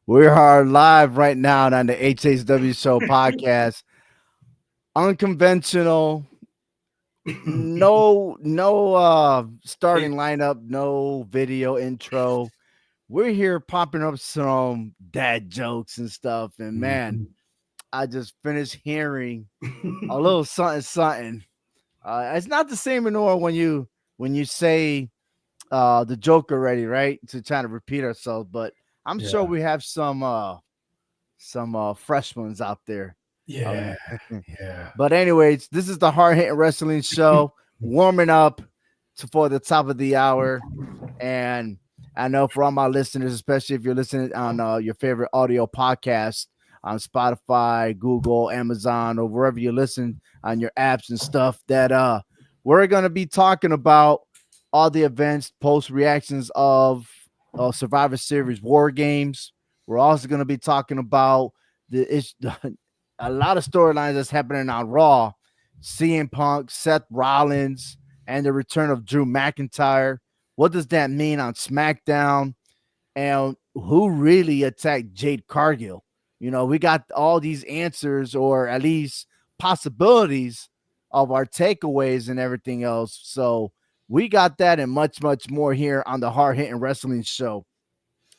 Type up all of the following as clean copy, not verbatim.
We are live right now on the HHW Show podcast. Unconventional, no starting lineup, no video intro. We're here popping up some dad jokes and stuff. And man, I just finished hearing a little something, something. It's not the same anymore when you say the joke already, right? To try to repeat ourselves, but I'm sure we have some fresh ones out there. Yeah. But anyways, this is the Hard Hitting Wrestling Show, warming up for the top of the hour. And I know for all my listeners, especially if you're listening on your favorite audio podcast on Spotify, Google, Amazon, or wherever you listen on your apps and stuff, that we're gonna be talking about all the events, post reactions of Survivor Series War Games. We're also gonna be talking about a lot of storylines that's happening on Raw. CM Punk, Seth Rollins, and the return of Drew McIntyre. What does that mean on SmackDown? And who really attacked Jade Cargill? You know, we got all these answers, or at least possibilities of our takeaways and everything else. So we got that and much, much more here on the Hard Hitting Wrestling Show.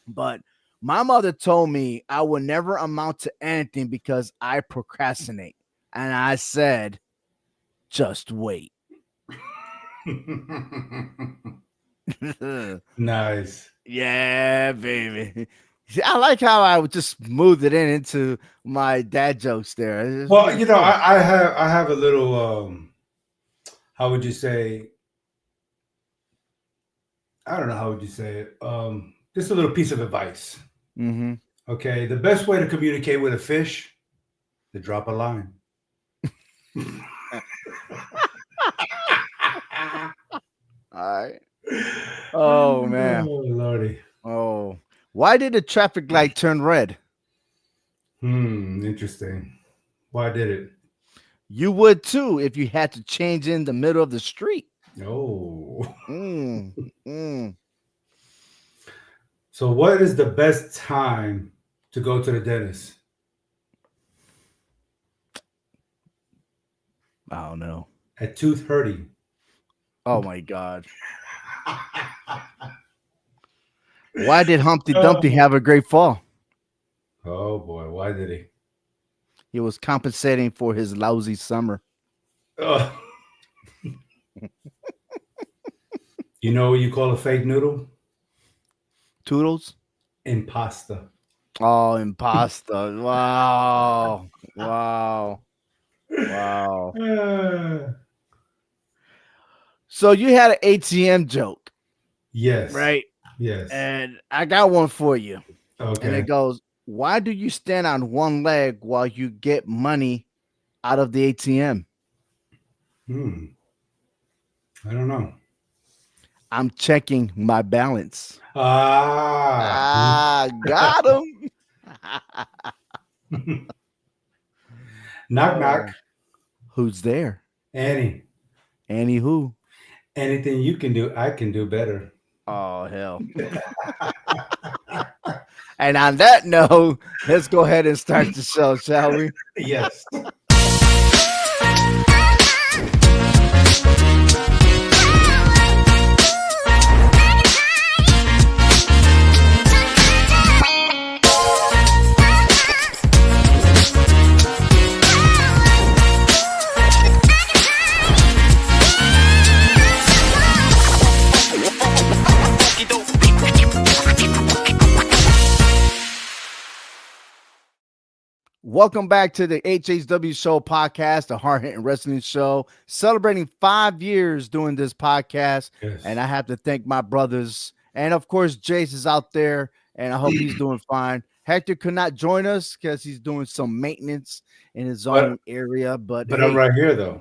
But my mother told me I will never amount to anything because I procrastinate. And I said, just wait. Nice. Yeah, baby. I like how I would just smooth it into my dad jokes there. Well, you know, I have a little how would you say? I don't know how would you say it. Just a little piece of advice. Mm-hmm. Okay, the best way to communicate with a fish, to drop a line. All right. Oh man. Oh Lordy. Oh, why did the traffic light turn red? Interesting. Why did it? You would too if you had to change in the middle of the street. Oh. Mm. So, what is the best time to go to the dentist? I don't know. At 2:30. Oh my God. Why did Humpty Dumpty have a great fall? Oh boy, why did he? He was compensating for his lousy summer. Oh. You know what you call a fake noodle? Toodles? Impasta. Oh, impasta. Wow. Wow. So you had an ATM joke. Yes. Right? Yes. And I got one for you. Okay. And it goes, why do you stand on one leg while you get money out of the ATM? I don't know. I'm checking my balance. Ah. Got him. Knock, knock. Who's there? Annie. Annie who? Anything you can do, I can do better. Oh, hell. And on that note, let's go ahead and start the show, shall we? Yes. Welcome back to the HHW Show podcast, the Hard Hitting Wrestling Show, celebrating 5 years doing this podcast. Yes. And I have to thank my brothers. And of course, Jace is out there, and I hope he's doing fine. Hector could not join us because he's doing some maintenance in his own area. But hey, I'm right here, though.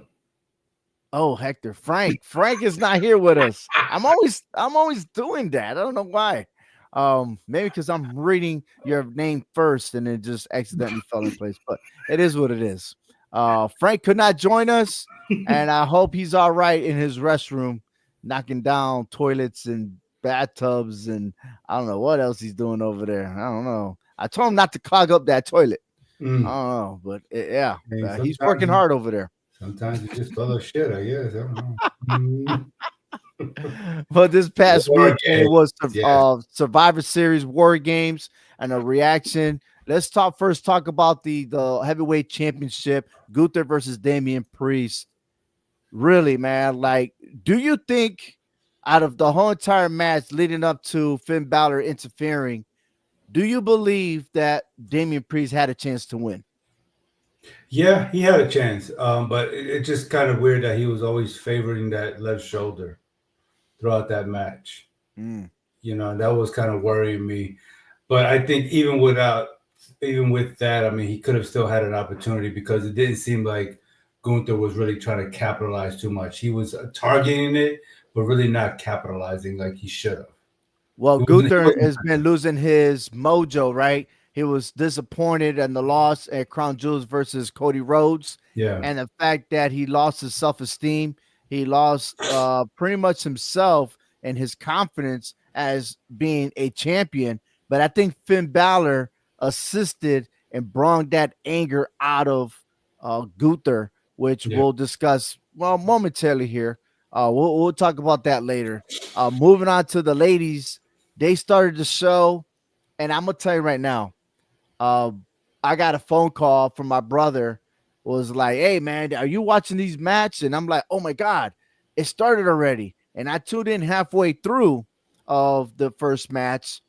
Oh, Hector, Frank is not here with us. I'm always doing that. I don't know why. Maybe because I'm reading your name first and it just accidentally fell in place, but it is what it is. Frank could not join us, and I hope he's all right in his restroom, knocking down toilets and bathtubs, and I don't know what else he's doing over there. I don't know. I told him not to clog up that toilet. I Mm. don't know, but yeah, Hey, he's working hard over there. sometimes you just full of shit, I guess. I don't know. Mm. But this past War weekend, it game. was Yes. Survivor Series War Games and a reaction. Let's talk about the heavyweight championship, Gunther versus Damian Priest. Really, man, like, do you think out of the whole entire match leading up to Finn Balor interfering, do you believe that Damian Priest had a chance to win? Yeah, he had a chance. But it's just kind of weird that he was always favoring that left shoulder throughout that match. Mm. And that was kind of worrying me. But I think even with that, I mean, he could have still had an opportunity because it didn't seem like Gunther was really trying to capitalize too much. He was targeting it, but really not capitalizing like he should have. Well, He wasn't. He Gunther wasn't. has been losing his mojo, right? He was disappointed in the loss at Crown Jewels versus Cody Rhodes, Yeah. and the fact that he lost his self esteem. He lost pretty much himself and his confidence as being a champion. But I think Finn Balor assisted and brought that anger out of Gunther, which Yeah. we'll discuss momentarily here. We'll talk about that later. Moving on to the ladies, they started the show, and I'm gonna tell you right now, uh, I got a phone call from my brother. Was like, "Hey man, are you watching these matches?" And I'm like, "Oh my god, it started already!" And I tuned in halfway through of the first match,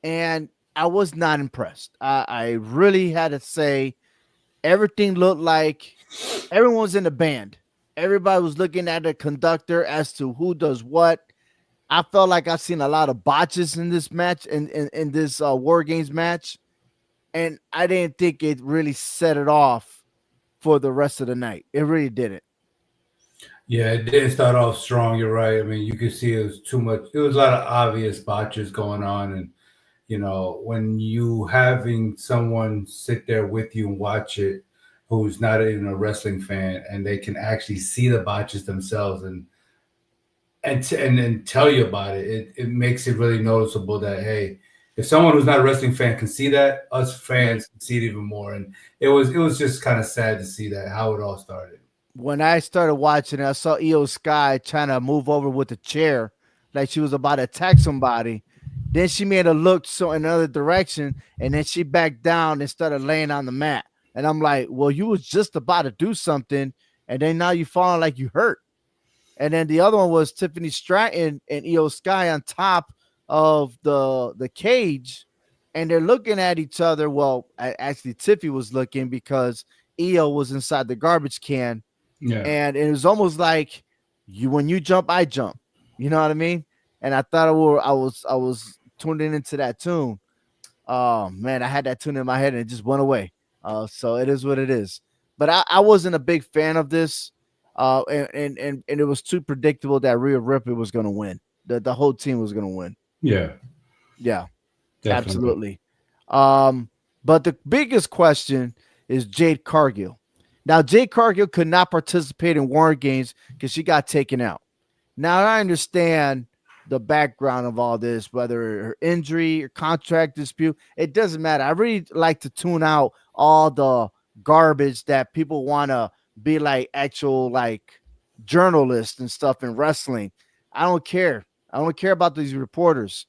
and I was not impressed. I really had to say everything looked like everyone was in the band. Everybody was looking at the conductor as to who does what. I felt like I've seen a lot of botches in this match, in this War Games match, and I didn't think it really set it off for the rest of the night. It really didn't. Yeah, it didn't start off strong. You're right. I mean, you could see it was too much. There was a lot of obvious botches going on, and when you having someone sit there with you and watch it, who's not even a wrestling fan, and they can actually see the botches themselves and tell you about it, it makes it really noticeable that hey, if someone who's not a wrestling fan can see that, us Right. fans can see it even more. And it was just kind of sad to see that how it all started. When I started watching it, I saw Io Sky trying to move over with the chair, like she was about to attack somebody. Then she made a look so in another direction, and then she backed down and started laying on the mat. And I'm like, "Well, you was just about to do something, and then now you falling like you hurt." And then the other one was Tiffany Stratton and Io Sky on top of the cage, and they're looking at each other. Well, actually, Tiffy was looking because Io was inside the garbage can, Yeah. and it was almost like you when you jump, I jump. You know what I mean? And I thought I was tuning into that tune. Oh man, I had that tune in my head and it just went away. So it is what it is. But I wasn't a big fan of this. And it was too predictable that Rhea Ripley was gonna win. The whole team was gonna win. Yeah, Yeah, definitely. absolutely. Um, but the biggest question is Jade Cargill. Now, Jade Cargill could not participate in War Games because she got taken out. Now I understand the background of all this, whether her injury or contract dispute, it doesn't matter. I really like to tune out all the garbage that people want to be like actual like journalists and stuff in wrestling. I don't care. I don't care about these reporters.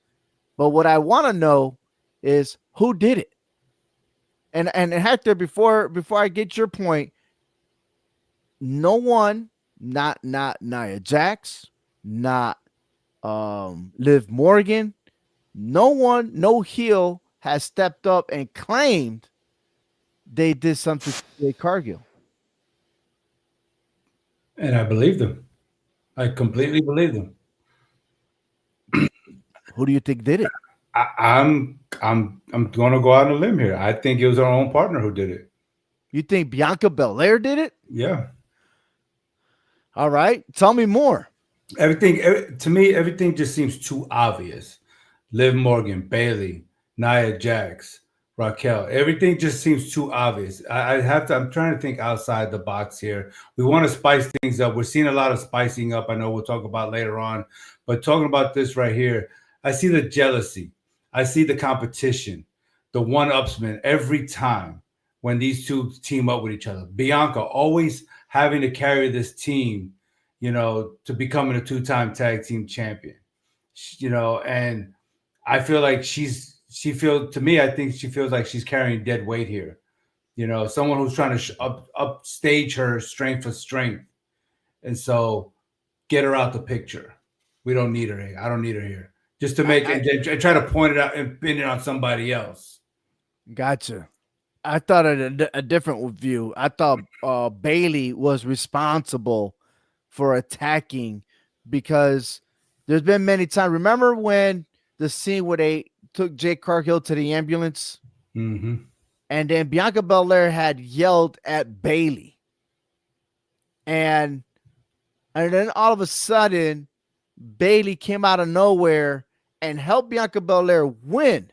But what I want to know is who did it. And Hector, before I get your point, no one, not Nia Jax, not Liv Morgan, no one, no heel has stepped up and claimed they did something to Jade Cargill. And I believe them. I completely believe them. Who do you think did it? I'm going to go out on a limb here. I think it was our own partner who did it. You think Bianca Belair did it? Yeah. All right, tell me more. To me, everything just seems too obvious. Liv Morgan, Bailey, Nia Jax, Raquel. Everything just seems too obvious. I have to. I'm trying to think outside the box here. We want to spice things up. We're seeing a lot of spicing up. I know we'll talk about later on, but talking about this right here, I see the jealousy. I see the competition, the one-upsman every time when these two team up with each other. Bianca always having to carry this team, to becoming a two-time tag team champion. And I feel like I think she feels like she's carrying dead weight here. Someone who's trying to upstage her strength for strength. And so get her out the picture. We don't need her here. I don't need her here. Just to make it and try to point it out and pin it on somebody else. Gotcha. I thought a different view. I thought Bailey was responsible for attacking because there's been many times. Remember when the scene where they took Jade Cargill to the ambulance? Mm-hmm. And then Bianca Belair had yelled at Bailey. And then all of a sudden, Bailey came out of nowhere and helped Bianca Belair win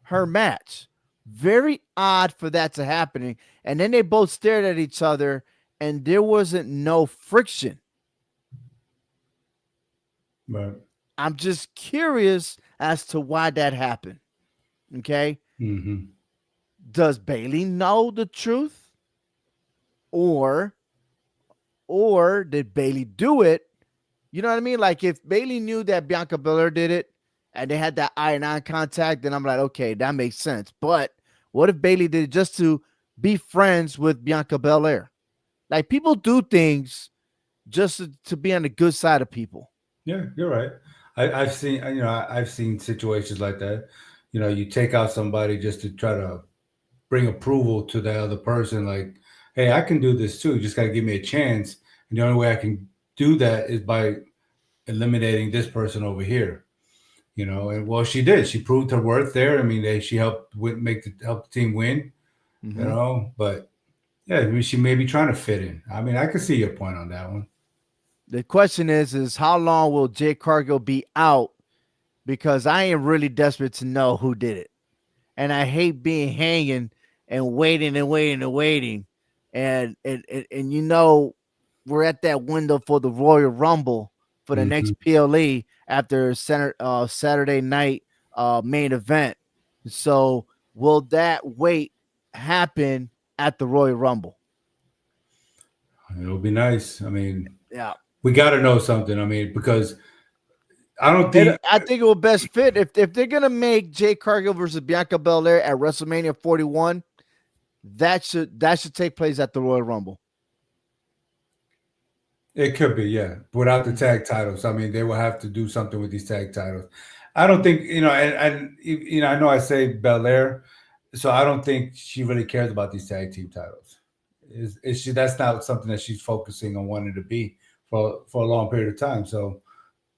her match. Very odd for that to happen. And then they both stared at each other and there wasn't no friction. Right. I'm just curious as to why that happened. Okay. Mm-hmm. Does Bailey know the truth? Or did Bailey do it? You know what I mean? Like if Bailey knew that Bianca Belair did it and they had that eye and eye contact, then I'm like, okay, that makes sense. But what if Bailey did it just to be friends with Bianca Belair? Like people do things just to be on the good side of people. Yeah, you're right. I've seen situations like that. You take out somebody just to try to bring approval to the other person. Like, hey, I can do this too. You just got to give me a chance. And the only way I can do that is by eliminating this person over here. And well, she did. She proved her worth there. I mean, she helped help the team win. Mm-hmm. But yeah, I mean, she may be trying to fit in. I mean, I can see your point on that one. The question is how long will Jade Cargill be out? Because I am really desperate to know who did it. And I hate being hanging and waiting and waiting and waiting. And we're at that window for the Royal Rumble for the Mm-hmm. next PLE after Saturday night main event. So will that wait happen at the Royal Rumble? It'll be nice. I mean, Yeah. we got to know something. I mean, because I don't think I think it will best fit if they're gonna make Jade Cargill versus Bianca Belair at WrestleMania 41. That should take place at the Royal Rumble. it could be, yeah, without the Mhm. tag titles. I mean, they will have to do something with these tag titles. I don't think, and I know I say Belair, so I don't think she really cares about these tag team titles. Is she? That's not something that she's focusing on wanting to be for a long period of time. So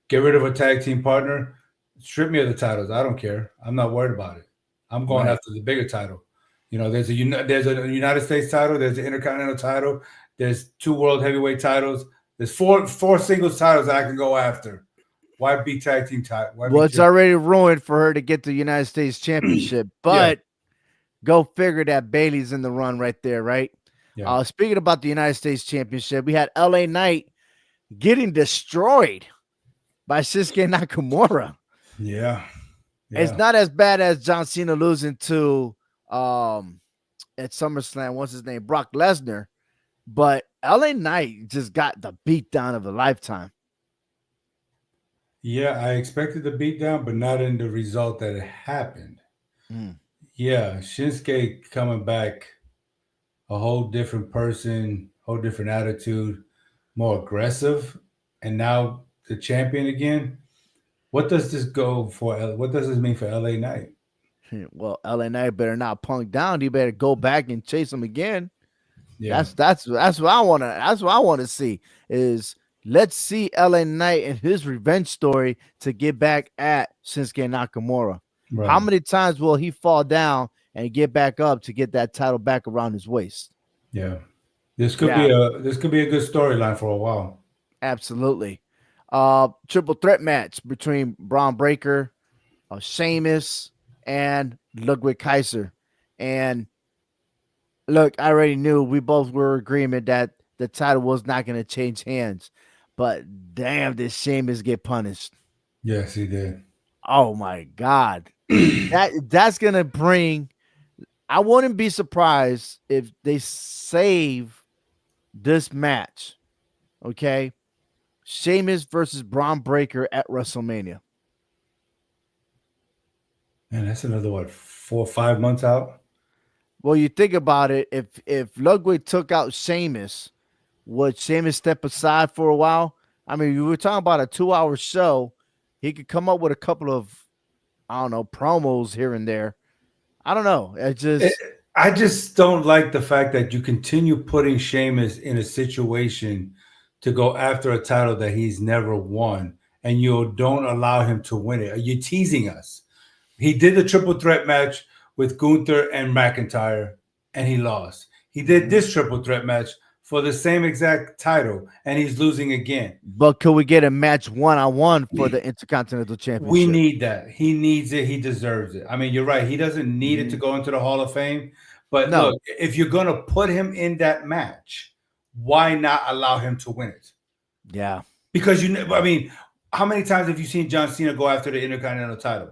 get rid of a tag team partner, strip me of the titles. I don't care. I'm not worried about it. I'm going Right. after the bigger title. There's a United States title. There's an Intercontinental title. There's 2 world heavyweight titles. There's four singles titles that I can go after. Why be tag team title? Why Well, be it's champ? already ruined for her to get the United States Championship, Yeah, but go figure that Bailey's in the run right there, right? yeah, Speaking about the United States Championship, we had LA Knight getting destroyed by Shinsuke Nakamura. yeah, It's yeah. not as bad as John Cena losing to um at SummerSlam, what's his name? Brock Lesnar. But LA Knight just got the beatdown of a lifetime. Yeah, I expected the beatdown, but not in the result that it happened. Mm. Yeah, Shinsuke coming back a whole different person, whole different attitude, more aggressive, and now the champion again. What does this go for? What does this mean for LA Knight? Well, LA Knight better not punk down. He better go back and chase him again. Yeah, That's what I wanna see is let's see LA Knight and his revenge story to get back at Shinsuke Nakamura. How right. many times will he fall down and get back up to get that title back around his waist? Yeah, Yeah, this could be a good storyline for a while. absolutely. Triple threat match between Braun Breaker, Sheamus, and Ludwig Kaiser. And look, I already knew we both were in agreement that the title was not going to change hands. But damn, did Sheamus get punished? Yes, he did. Oh my God. That's gonna bring. I wouldn't be surprised if they save this match. Okay. Sheamus versus Braun Breaker at WrestleMania. And that's another what, 4 or 5 months out. Well, you think about it, if Ludwig took out Sheamus, would Sheamus step aside for a while? I mean, we were talking about a 2 hour show. He could come up with a couple of, I don't know, promos here and there. I don't know. It It, just I just don't like the fact that you continue putting Sheamus in a situation to go after a title that he's never won, and you don't allow him to win it. Are you teasing us? He did the triple threat match with Gunther and McIntyre, and he lost. He did Mhm. this triple threat match for the same exact title, and he's losing again. But could we get a match 1-on-1 for the Intercontinental We Championship? need that. He needs it. He deserves it. I mean, you're right. He doesn't need it to Mhm. go into the Hall of Fame. But No. look, if you're going to put him in that match, why not allow him to win it? Yeah. Because I mean, how many times have you seen John Cena go after the Intercontinental title?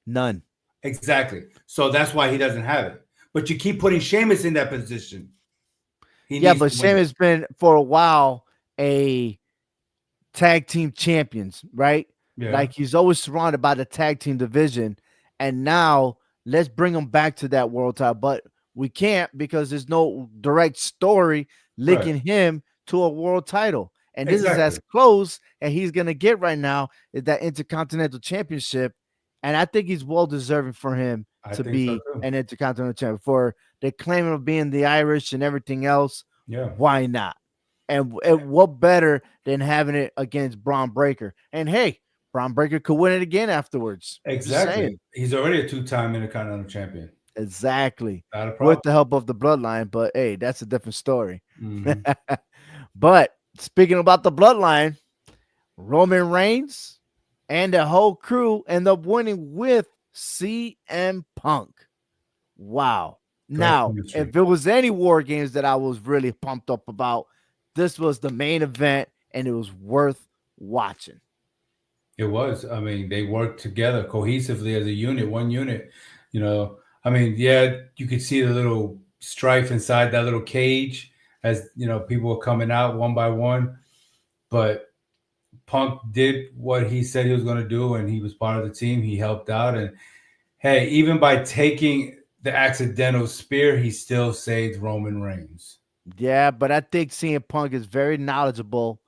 None. Exactly. So that's why he doesn't have it. But you keep putting Sheamus in that position. He Yeah, needs but to win Shane it. has been for a while a tag team champions, right? Yeah. Like he's always surrounded by the tag team division. And now let's bring him back to that world title. But we can't because there's no direct story Right. linking him to a world title. And this is as Exactly. close as he's gonna get right now is that Intercontinental Championship. And I think he's well deserving for him I to think so be too. an Intercontinental Champion. For the claim of being the Irish and everything else, Yeah. why not? And what better than having it against Braun Breaker? And hey, Braun Breaker could win it again afterwards. Just Exactly. saying. He's already a two-time Intercontinental champion. Exactly. Not a With problem. the help of the bloodline, but hey, that's a different story. Hmm. But speaking about the bloodline, Roman Reigns and the whole crew end up winning with CM Punk. Wow. Great Now, chemistry. if it was any war games that I was really pumped up about, this was the main event and it was worth watching. It was. I mean, they worked together cohesively as a unit, one unit. You know, I mean, yeah, you could see the little strife inside that little cage as people were coming out one by one. But Punk did what he said he was going to do, and he was part of the team. He helped out, and hey, even by taking the accidental spear, he still saved Roman Reigns. Yeah, but I think CM Punk is very knowledgeable.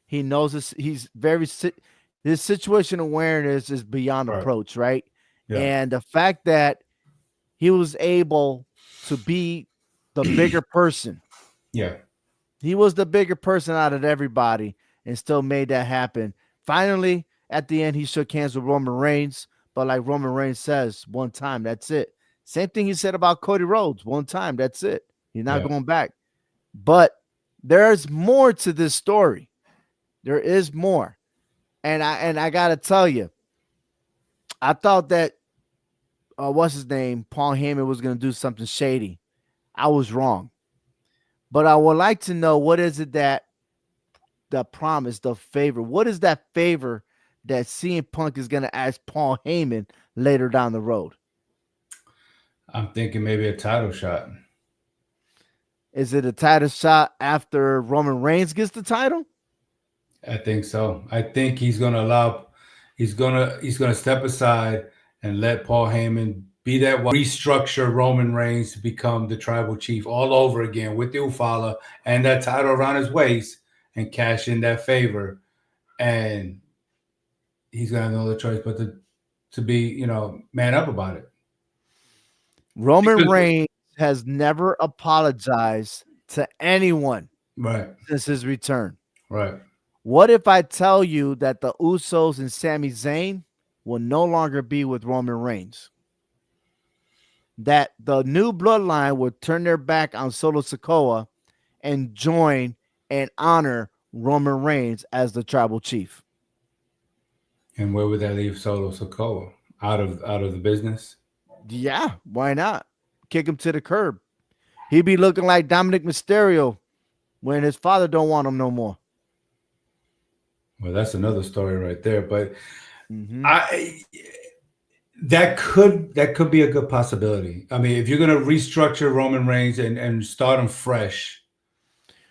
He knows this. He's very his situation awareness is beyond Right. approach, right? Yeah. And the fact that he was able to be the bigger person, Yeah. he was the bigger person out of everybody and still made that happen. Finally, at the end, he shook hands with Roman Reigns. But like Roman Reigns says, one time, that's it. Same thing he said about Cody Rhodes. One time, that's it. He's not Yeah. going back. But there's more to this story. There is more. And I gotta tell you, I thought that what's his name? Paul Heyman was gonna do something shady. I was wrong. But I would like to know what is it that the promise, the favor, what is that favor that CM Punk is gonna ask Paul Heyman later down the road? I'm thinking maybe a title shot. Is it a title shot after Roman Reigns gets the title? I think so. I think he's gonna step aside and let Paul Heyman be that one, restructure Roman Reigns to become the tribal chief all over again with the Ufala and that title around his waist and cash in that favor. And he's gonna have no other choice but to be, man up about it. Roman Because Reigns has never apologized to anyone right, since his return. right. What if I tell you that the Usos and Sami Zayn will no longer be with Roman Reigns? That the new bloodline will turn their back on Solo Sikoa and join and honor Roman Reigns as the tribal chief. And where would that leave Solo Sokoa? Out of the business? Yeah, why not? Kick him to the curb. He'd be looking like Dominic Mysterio when his father don't want him no more. Well, that's another story right there. But Hmm. I That could be a good possibility. I mean, if you're gonna restructure Roman Reigns and start him fresh,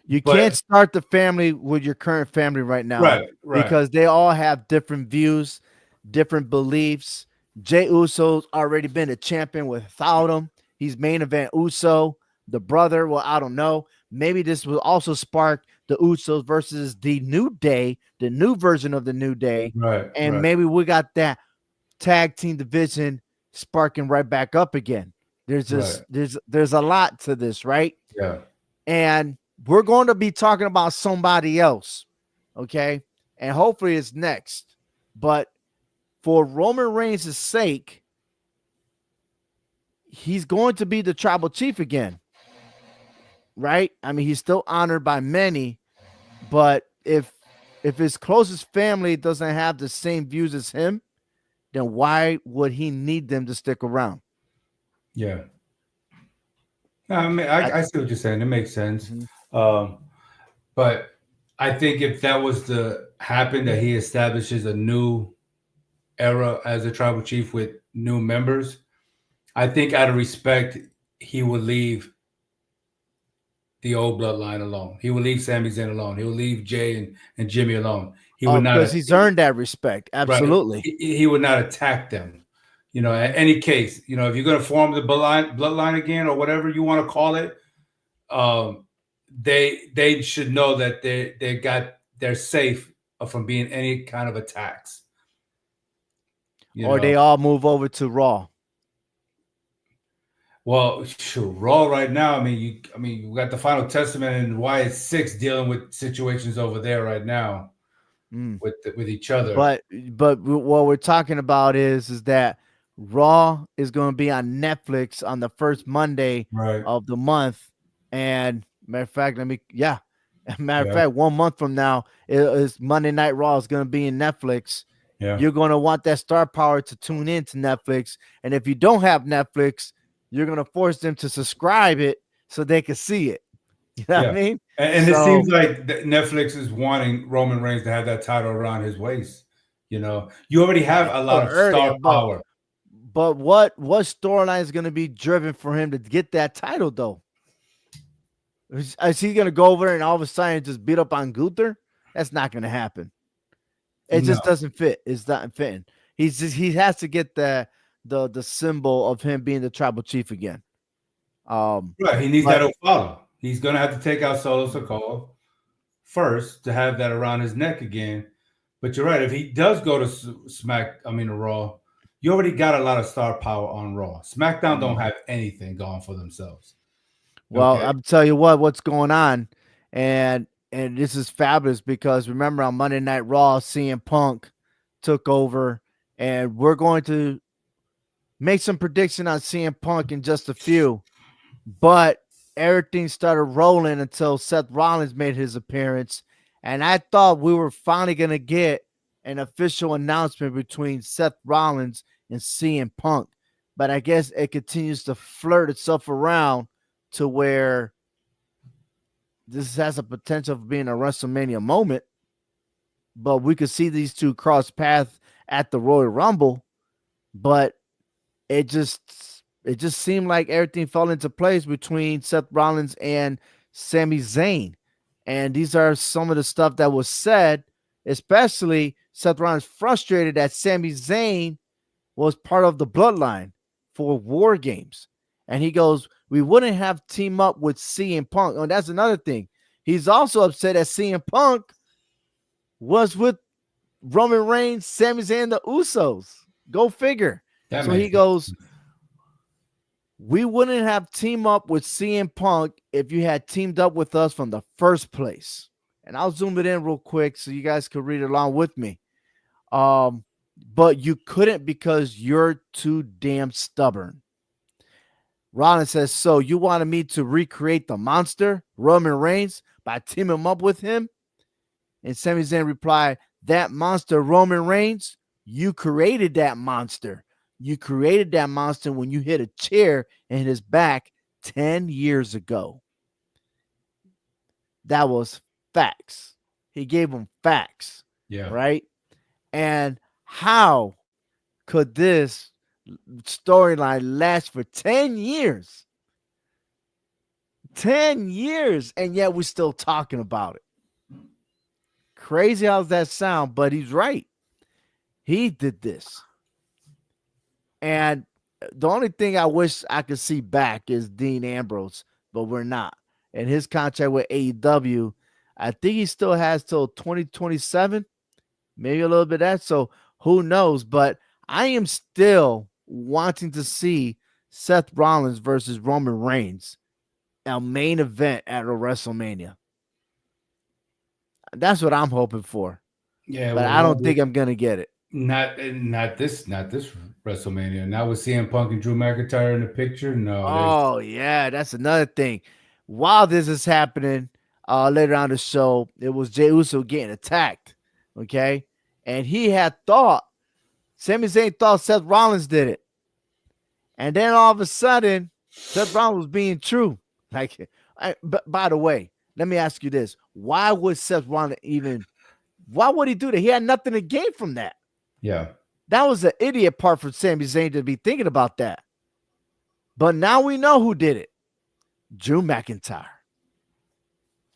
You but can't start the family with your current family right now right, right, because they all have different views, different beliefs. Jay Uso's already been a champion without him. He's main event Uso, the brother. Well, I don't know. Maybe this will also spark the Usos versus the New Day, the new version of the New Day. right, And right, maybe we got that tag team division sparking right back up again. There's right. just there's a lot to this, right? Yeah, And we're going to be talking about somebody else, okay? And hopefully it's next. But for Roman Reigns' sake, he's going to be the tribal chief again, right? I mean, he's still honored by many, but if his closest family doesn't have the same views as him, then why would he need them to stick around? yeah. No, I mean, I, I see what you're saying. It makes sense. mhm. Um, but I think if that was to happen, that he establishes a new era as a tribal chief with new members, I think out of respect, he would leave the old bloodline alone. He would leave Sami Zayn alone. He would leave Jay and Jimmy alone. He would not, Because he's earned that respect. right? Absolutely. He would not attack them. You know, in any case, you know, if you're going to form the bloodline again or whatever you want to call it, um, they should know that they're safe from being any kind of attacks. You Or know, they all move over to Raw. well, shoot, Raw right now. I mean, you got the Final Testament and Wyatt Six dealing with situations over there right now Mm. with each other. But what we're talking about is that Raw is going to be on Netflix on the first Monday Right. of the month. And matter of fact, matter of Yeah. fact, 1 month from now is Monday Night Raw is going to be in Netflix. Yeah. You're going to want that star power to tune in to Netflix, and if you don't have Netflix, you're going to force them to subscribe it so they can see it. You know what I Yeah. mean? And it So seems like Netflix is wanting Roman Reigns to have that title around his waist. You know, you already have a lot of star earlier, power. but what storyline is going to be driven for him to get that title though? Is he going to go over there and all of a sudden just beat up on Gunther? That's not going to happen. It No. just doesn't fit. It's not fitting. He has to get the symbol of him being the tribal chief again. Right. He needs that But O'Fallon. He's going to have to take out Solo Sikoa first to have that around his neck again. But you're right. If he does go to Raw, you already got a lot of star power on Raw. SmackDown don't mhm. have anything going for themselves. Well, Okay. I'm tell you what's going on, and this is fabulous because remember on Monday Night Raw, CM Punk took over, and we're going to make some prediction on CM Punk in just a few, but everything started rolling until Seth Rollins made his appearance, and I thought we were finally gonna get an official announcement between Seth Rollins and CM Punk, but I guess it continues to flirt itself around to where this has a potential for being a WrestleMania moment, but we could see these two cross paths at the Royal Rumble, but it just it just seemed like everything fell into place between Seth Rollins and Sami Zayn. And these are some of the stuff that was said, especially Seth Rollins frustrated that Sami Zayn was part of the bloodline for War Games. And he goes, we wouldn't have team up with CM Punk. Oh, that's another thing. He's also upset that CM Punk was with Roman Reigns, Sami Zayn, the Usos. Go figure. That So he makes goes, we wouldn't have teamed up with CM Punk if you had teamed up with us from the first place. And I'll zoom it in real quick so you guys could read along with me. Um, but you couldn't because you're too damn stubborn. Rollins says, so you wanted me to recreate the monster, Roman Reigns, by teaming up with him? And Sami Zayn replied, that monster, Roman Reigns, you created that monster. You created that monster when you hit a chair in his back 10 years ago. That was facts. He gave him facts, yeah. right? And how could this storyline lasts for 10 years. 10 years, and yet we're still talking about it. Crazy how does that sound, but he's right. He did this. And the only thing I wish I could see back is Dean Ambrose, but we're not. And his contract with AEW, I think he still has till 2027, maybe a little bit of that. So who knows? But I am still wanting to see Seth Rollins versus Roman Reigns, a main event at a WrestleMania. That's what I'm hoping for. Yeah, But I don't think I'm gonna get it. not this WrestleMania. Not with CM Punk and Drew McIntyre in the picture. No, there's Oh yeah, that's another thing. While this is happening, later on the show, it was Jey Uso getting attacked. Okay, and he had thought Sami Zayn thought Seth Rollins did it, and then all of a sudden, Seth Rollins was being true. Like, but by the way, let me ask you this: why would Seth Rollins even? Why would he do that? He had nothing to gain from that. yeah. That was an idiot part for Sami Zayn to be thinking about that. But now we know who did it. Drew McIntyre.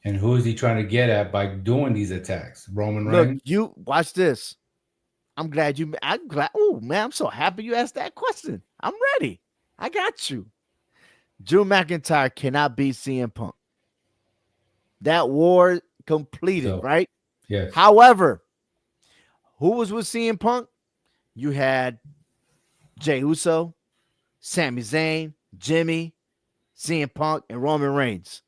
And who is he trying to get at by doing these attacks? Roman Look, Reigns? you watch this. I'm glad. Oh man, I'm so happy you asked that question. I'm ready. I got you. Drew McIntyre cannot beat CM Punk. That war completed, So, right? yes. However, who was with CM Punk? You had Jey Uso, Sami Zayn, Jimmy, CM Punk, and Roman Reigns.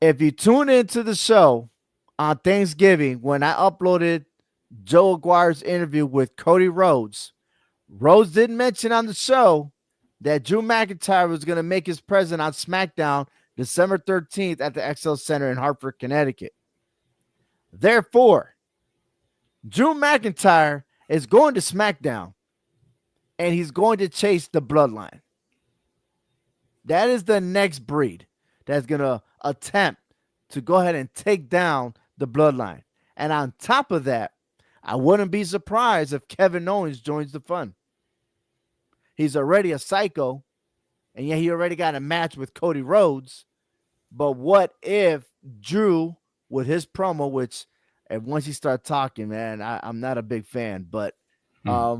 If you tune into the show on Thanksgiving, when I uploaded Joe Aguirre's interview with Cody Rhodes, Rhodes didn't mention on the show that Drew McIntyre was going to make his presence on SmackDown December 13th at the XL Center in Hartford, Connecticut. Therefore, Drew McIntyre is going to SmackDown, and he's going to chase the bloodline. That is the next breed that's going to attempt to go ahead and take down the bloodline. And on top of that, I wouldn't be surprised if Kevin Owens joins the fun. He's already a psycho, and yet he already got a match with Cody Rhodes. But what if Drew, with his promo, which and once he started talking, man, I'm not a big fan, but I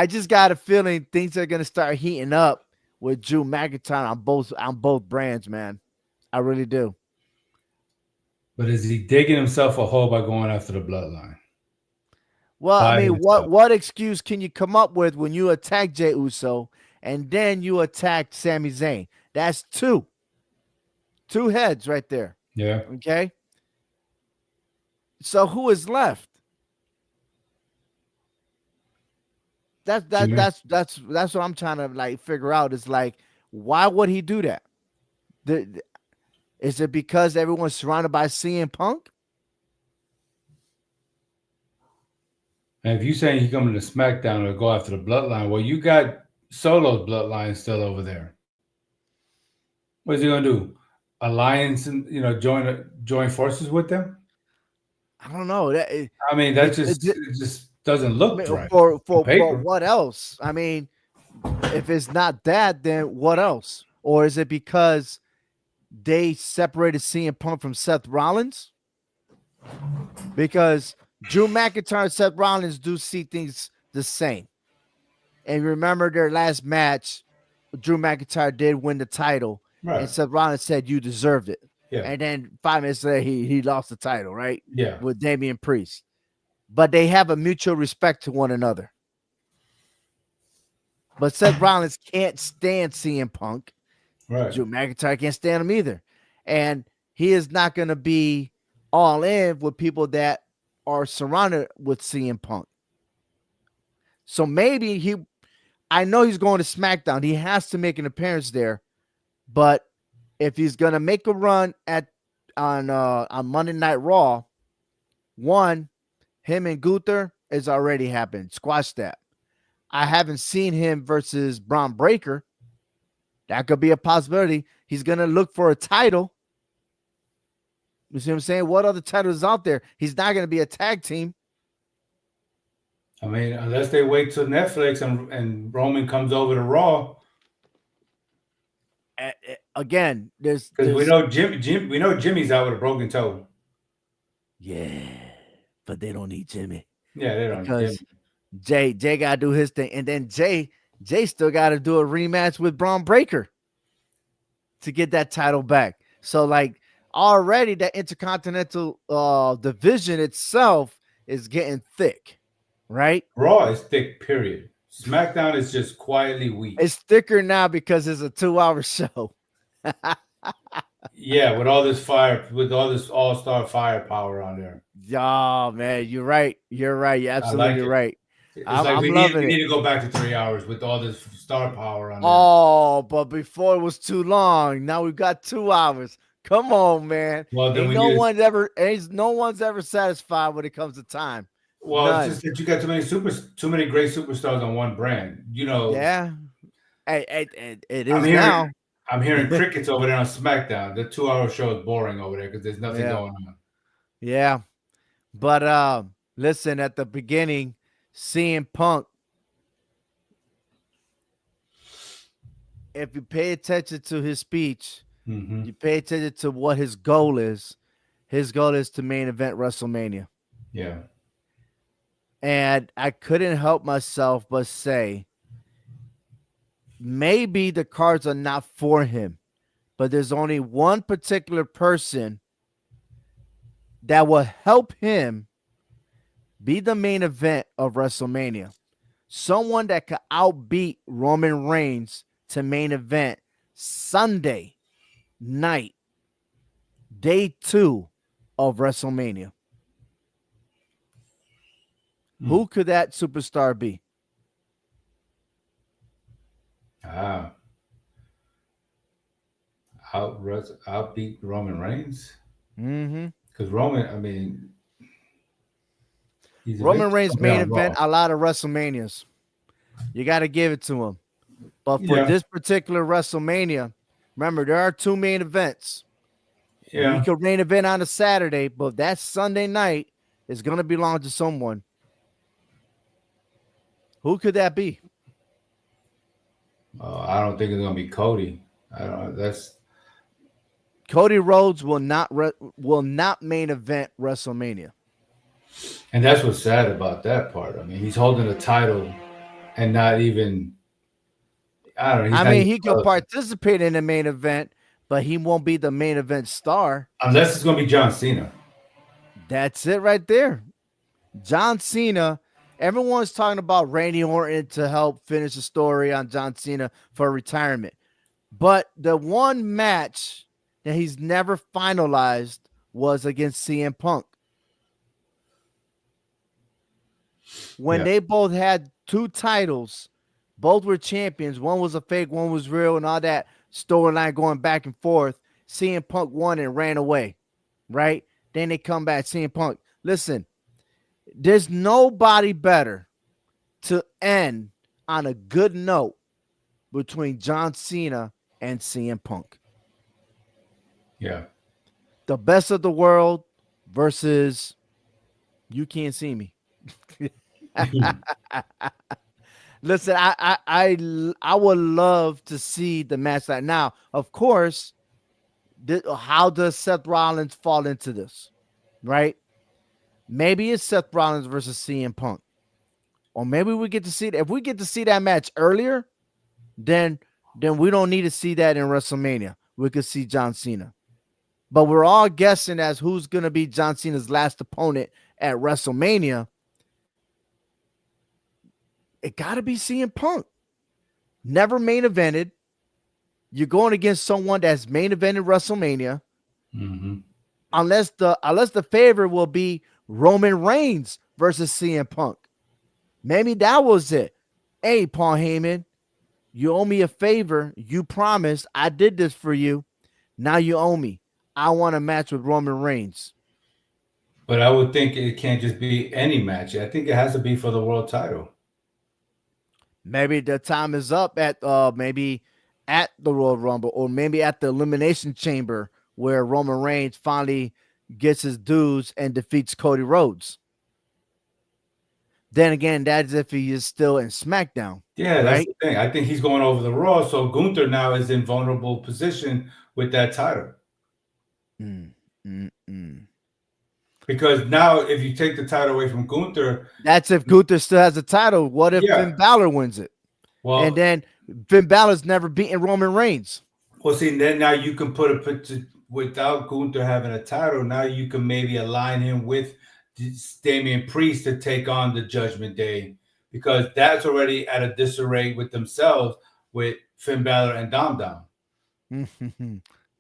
just got a feeling things are gonna start heating up with Drew McIntyre on both brands, man. I really do. But is he digging himself a hole by going after the bloodline? Well, I By mean, himself. what excuse can you come up with when you attack Jey Uso and then you attack Sami Zayn? That's two heads right there. Yeah. Okay. So who is left? Jimmy? That's what I'm trying to like figure out. Is like, why would he do that? Is it because everyone's surrounded by CM Punk? And if you're saying he's coming to SmackDown to go after the bloodline, well, you got Solo's bloodline still over there. What is he gonna do? Alliance and join forces with them? I don't know. I mean, that just doesn't look right for on for paper. what else? I mean, if it's not that, then what else? Or is it because they separated CM Punk from Seth Rollins? Because Drew McIntyre and Seth Rollins do see things the same. And remember their last match, Drew McIntyre did win the title, Right. and Seth Rollins said you deserved it. Yeah. And then 5 minutes later, he lost the title, right? Yeah. With Damian Priest. But they have a mutual respect to one another. But Seth Rollins can't stand CM Punk. Right. Drew McIntyre can't stand him either. And he is not going to be all in with people that are surrounded with CM Punk. So maybe I know he's going to SmackDown. He has to make an appearance there. But if he's going to make a run on Monday Night Raw, one, him and Gunther is already happened. Squash that. I haven't seen him versus Braun Breaker. That could be a possibility. He's going to look for a title. You see what I'm saying? What other titles out there? He's not going to be a tag team. I mean, unless they wait till Netflix and Roman comes over to Raw, Again, because we there's know we know Jimmy's out with a broken toe. yeah, but they don't need Jimmy Yeah, they don't Jimmy. because Jay gotta do his thing, and then Jay still gotta do a rematch with Braun Breaker to get that title back. So like already that intercontinental division itself is getting thick, right? Raw is thick, period. SmackDown is just quietly weak. It's thicker now because it's a 2-hour show. Yeah, with all this fire, with all this all-star firepower on there. Oh man, you're right. You're right. You're I like absolutely it. right. It's I'm like I'm loving we it. need to go back to 3 hours with all this star power on there. Oh, but before it was too long. Now we've got 2 hours. Come on, man. Well, then Ain't we no need. one's ever ain't no one's ever satisfied when it comes to time. Well, it's None. just that you got too many great superstars on one brand. You know, Yeah. It I'm is hearing now. I'm hearing crickets over there on SmackDown. The 2 hour show is boring over there because there's nothing Yeah. going on. Yeah. But listen, at the beginning, CM Punk, if you pay attention to his speech, Hmm. you pay attention to what his goal is. His goal is to main event WrestleMania. Yeah. And I couldn't help myself but say, maybe the cards are not for him, but there's only one particular person that will help him be the main event of WrestleMania. Someone that could outbeat Roman Reigns to main event Sunday night, day 2 of WrestleMania. Mm. Who could that superstar be? Ah, outbeat Roman Reigns Mm-hmm. because Roman. I mean, he's Roman eventually Reigns coming main on event Raw. a lot of WrestleManias. You got to give it to him. But for Yeah. this particular WrestleMania, remember, there are 2 main events. We Yeah. could main event on a Saturday, but that Sunday night is going to belong to someone. Who could that be? I don't think it's gonna be Cody. I don't. That's Cody Rhodes will not main event WrestleMania. and that's what's sad about that part. I mean, he's holding the title and not even. I don't know. He's I not mean, even he could close. participate in the main event, but he won't be the main event star. Unless it's gonna be John Cena. That's it right there. John Cena. Everyone's talking about Randy Orton to help finish the story on John Cena for retirement. But the one match that he's never finalized was against CM Punk. When Yeah. they both had 2 titles, both were champions. One was a fake, one was real, and all that storyline going back and forth. CM Punk won and ran away, right? Then they come back. CM Punk, listen, there's nobody better to end on a good note between John Cena and CM Punk. Yeah. The best of the world versus you can't see me. Listen, I would love to see the match like now. Of course, how does Seth Rollins fall into this? Right? Maybe it's Seth Rollins versus CM Punk, or maybe we get to see that. If we get to see that match earlier, then we don't need to see that in WrestleMania. We could see John Cena, but we're all guessing as who's going to be John Cena's last opponent at WrestleMania. It got to be CM Punk. Never main evented. You're going against someone that's main evented WrestleMania, Hmm. unless the favorite will be Roman Reigns versus CM Punk. Maybe that was it. Hey, Paul Heyman, you owe me a favor. You promised. I did this for you. Now you owe me. I want a match with Roman Reigns. But I would think it can't just be any match. I think it has to be for the world title. Maybe the time is up at maybe at the Royal Rumble, or maybe at the Elimination Chamber where Roman Reigns finally gets his dues and defeats Cody Rhodes. Then again, that's if he is still in SmackDown, Yeah, that's right? the thing. I think he's going over the Raw, so Gunther now is in vulnerable position with that title. Mm, mm, mm. Because now, if you take the title away from Gunther, That's if Gunther still has the title. What if Finn yeah, Balor wins it? And well, then Finn Balor's never beaten Roman Reigns. see, then now you can without Gunther having a title. Now you can maybe align him with Damian Priest to take on the Judgment Day, because that's already at a disarray with themselves with Finn Balor and Dom Dom.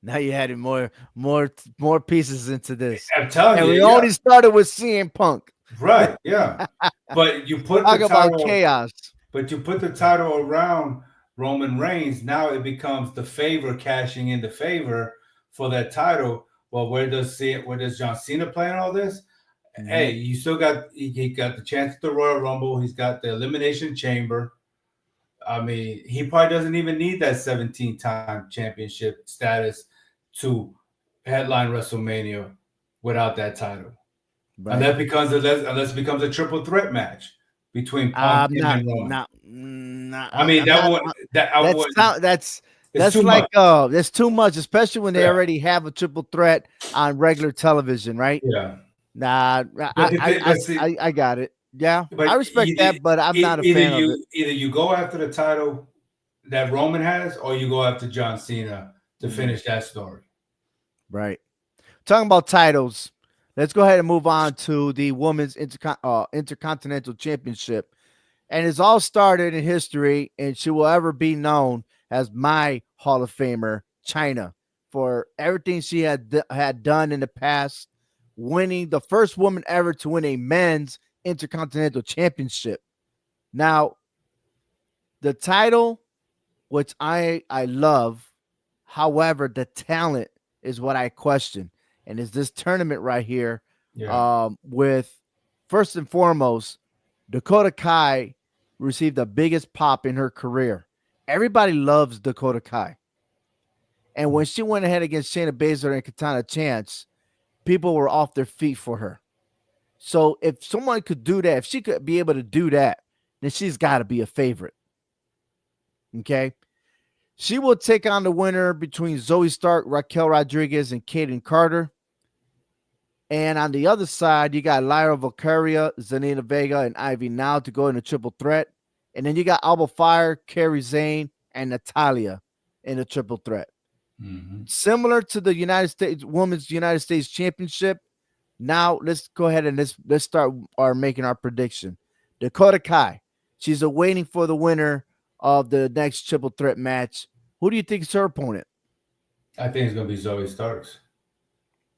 Now you added more pieces into this, I'm telling and you, we yeah, only started with CM Punk. right, yeah. But you put the Talk about title, chaos. but you put the title around Roman Reigns. Now it becomes the favor cashing in the favor for that title. Well, where does John Cena play in all this? Mhm. Hey, you still got he got the chance at the Royal Rumble. He's got the Elimination Chamber. I mean, he probably doesn't even need that 17-time championship status to headline WrestleMania without that title. Right. Unless it becomes a triple threat match between Punk, I'm him, not, and Roman. not, not. I mean, I'm not. that I That's would that's it's too like much. that's too much, especially when they Yeah, already have a triple threat on regular television, right? yeah. Nah, But the thing, but see, I got it. Yeah, but I respect that, but I'm not a fan of it. either you go after the title that Roman has, or you go after John Cena to Mhm. finish that story. Right. Talking about titles, let's go ahead and move on to the Women's Intercontinental Championship. And it's all started in history, and she will ever be known as my Hall of Famer, China, for everything she had done in the past, winning the first woman ever to win a men's Intercontinental Championship. Now, the title, which I love, however, the talent is what I question. And is this tournament right here, Yeah. with first and foremost, Dakota Kai received the biggest pop in her career. Everybody loves Dakota Kai. And when she went ahead against Shayna Baszler and Katana Chance, people were off their feet for her. So if someone could do that, if she could be able to do that, then she's got to be a favorite. Okay. She will take on the winner between Zoe Stark, Raquel Rodriguez, and Kaden Carter. And on the other side, you got Lyra Valkyria, Zelina Vega, and Ivy Now to go in a triple threat. And then you got Alba Fire, Kerry Zane, and Natalia in a triple threat. Mm-hmm. Similar to the Women's United States Championship. Now let's go ahead and let's start making our prediction. Dakota Kai, she's awaiting for the winner of the next triple threat match. Who do you think is her opponent? I think it's gonna be Zoe Starks.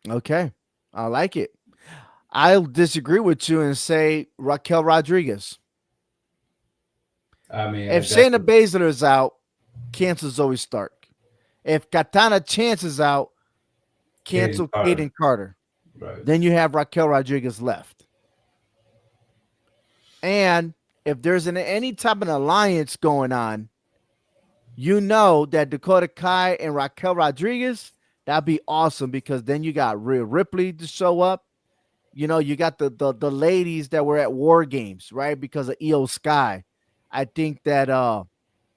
Okay, I like it. I'll disagree with you and say Raquel Rodriguez. I mean, If that's Shayna Baszler is out, cancel Zoe Stark. If Katana Chance is out, Kaden cancel Carter. Kaden Carter. Right. Then you have Raquel Rodriguez left. And if there's any type of alliance going on, you know that Dakota Kai and Raquel Rodriguez, that'd be awesome, because then you got Rhea Ripley to show up. You know, you got the ladies that were at War Games, right? Because of EO Sky. I think that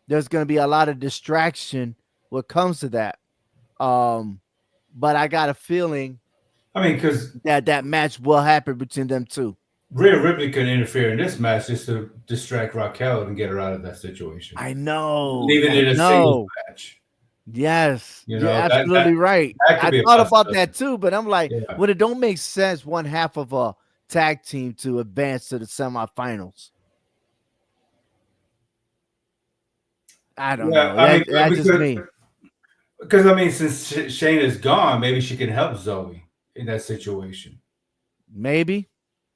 there's gonna be a lot of distraction when it comes to that. Um, but I got a feeling I mean, because that that match will happen between them two. Rhea Ripley could interfere in this match just to distract Raquel and get her out of that situation, I know, leaving I it a singles know. match. Yes, You you're know that absolutely right. that could I be a thought about possibility. that too, but I'm like, Yeah. well, it don't make sense one half of a tag team to advance to the semifinals. I don't Yeah, know. I mean, That's just me. because I mean, since Shayna's gone, maybe she can help Zoe in that situation. Maybe,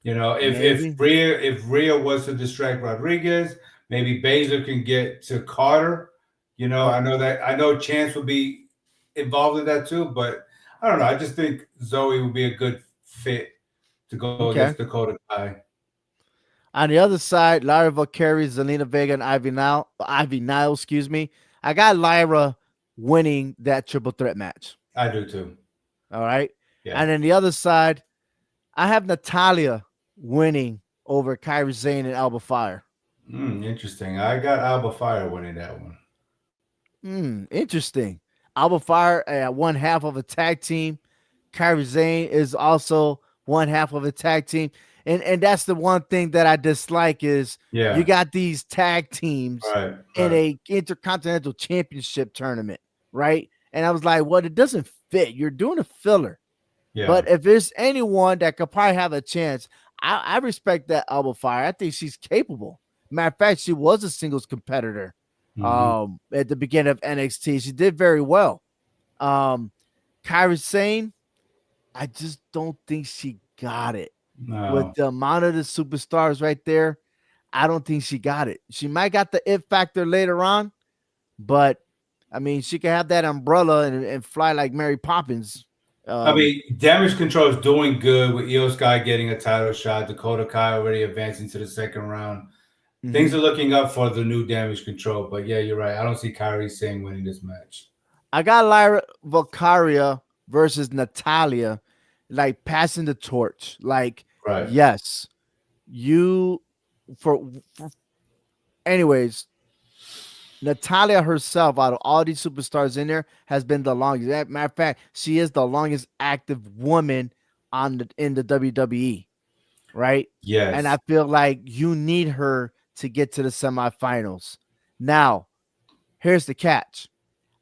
You know, maybe. If Rhea was to distract Rodriguez, maybe Baszler can get to Carter. You know, Yep. I know Chance would be involved in that too, but I don't know. I just think Zoe would be a good fit to go against Okay. Dakota Kai. On the other side, Lyra Valkyrie, Zelina Vega, and Ivy Nile, excuse me. I got Lyra winning that triple threat match. I do too. All right. Yeah. And then the other side, I have Natalia winning over Kairi Sane and Alba Fire. Interesting. I got Alba Fire winning that one. Interesting. Alba Fire at one half of a tag team. Kairi Sane is also one half of a tag team. And that's the one thing that I dislike is you Yeah. got these tag teams Right. in Right. a intercontinental championship tournament, right? And I was like, well, it doesn't fit. You're doing a filler. Yeah. But if there's anyone that could probably have a chance, I respect that Alba Fire. I think she's capable. Matter of fact, she was a singles competitor Hmm. at the beginning of NXT. She did very well. Um, Kairi Sane, I just don't think she got it. With No. the amount of the superstars right there, I don't think she got it. She might got the it factor later on, but I mean, she can have that umbrella and fly like Mary Poppins. I Um, mean, Damage Control is doing good with Io Sky getting a title shot. Dakota Kai already advancing to the second round. Things mhm. are looking up for the new Damage Control. But yeah, you're right. I don't see Kyrie Sane winning this match. I got Lyra Valkyria versus Natalia, like passing the torch. Like, Right. yes, you for anyways, Natalia herself, out of all these superstars in there, has been the longest. Matter of fact, she is the longest active woman in the WWE, right? And I Yes. feel like you need her to get to the semifinals. Now, here's the catch.